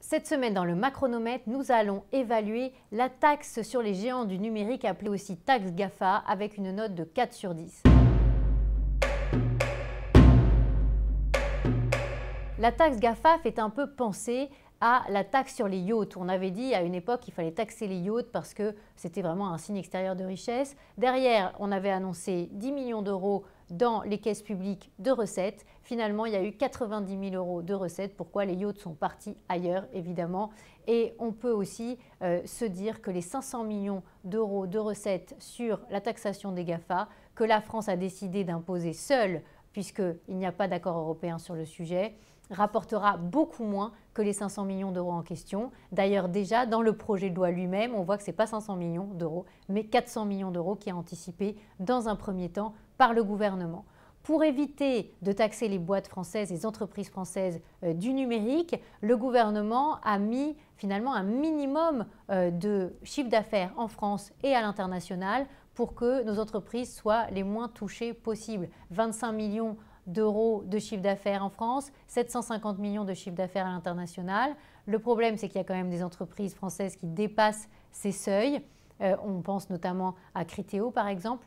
Cette semaine, dans le Macronomètre, nous allons évaluer la taxe sur les géants du numérique, appelée aussi taxe GAFA, avec une note de 4 sur 10. La taxe GAFA fait un peu penser à la taxe sur les yachts. On avait dit à une époque qu'il fallait taxer les yachts parce que c'était vraiment un signe extérieur de richesse. Derrière, on avait annoncé 10 millions d'euros dans les caisses publiques de recettes. Finalement, il y a eu 90 000 euros de recettes. Pourquoi? Les yachts sont partis ailleurs, évidemment. Et on peut aussi se dire que les 500 millions d'euros de recettes sur la taxation des GAFA, que la France a décidé d'imposer seule, puisqu'il n'y a pas d'accord européen sur le sujet, rapportera beaucoup moins que les 500 millions d'euros en question. D'ailleurs, déjà, dans le projet de loi lui-même, on voit que ce n'est pas 500 millions d'euros, mais 400 millions d'euros qui est anticipé dans un premier temps par le gouvernement. Pour éviter de taxer les boîtes françaises, les entreprises françaises du numérique, le gouvernement a mis finalement un minimum de chiffre d'affaires en France et à l'international pour que nos entreprises soient les moins touchées possibles. 25 millions d'euros de chiffre d'affaires en France, 750 millions de chiffre d'affaires à l'international. Le problème, c'est qu'il y a quand même des entreprises françaises qui dépassent ces seuils. On pense notamment à Criteo, par exemple,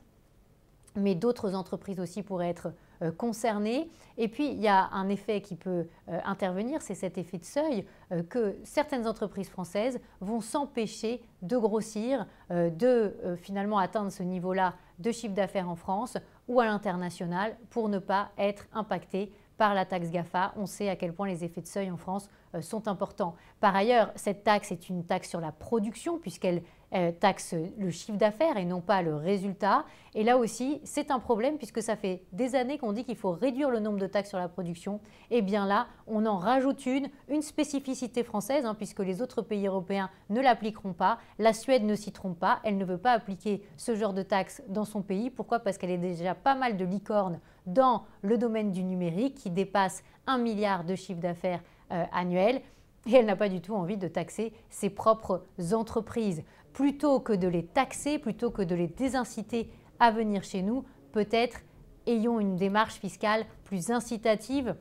mais d'autres entreprises aussi pourraient être concernées. Et puis, il y a un effet qui peut intervenir, c'est cet effet de seuil, que certaines entreprises françaises vont s'empêcher de grossir, de finalement atteindre ce niveau-là de chiffre d'affaires en France ou à l'international pour ne pas être impactées par la taxe GAFA. On sait à quel point les effets de seuil en France sont importants. Par ailleurs, cette taxe est une taxe sur la production puisqu'elle taxe le chiffre d'affaires et non pas le résultat. Et là aussi, c'est un problème puisque ça fait des années qu'on dit qu'il faut réduire le nombre de taxes sur la production. Et bien là, on en rajoute une spécificité française puisque les autres pays européens ne l'appliqueront pas. La Suède ne s'y trompe pas, elle ne veut pas appliquer ce genre de taxe dans son pays. Pourquoi? Parce qu'elle est déjà pas mal de licornes dans le domaine du numérique qui dépasse 1 milliard de chiffre d'affaires annuel. Et elle n'a pas du tout envie de taxer ses propres entreprises. Plutôt que de les taxer, plutôt que de les désinciter à venir chez nous, peut-être ayons une démarche fiscale plus incitative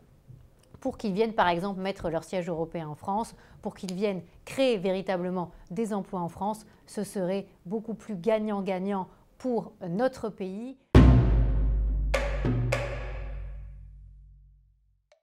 pour qu'ils viennent par exemple mettre leur siège européen en France, pour qu'ils viennent créer véritablement des emplois en France. Ce serait beaucoup plus gagnant-gagnant pour notre pays.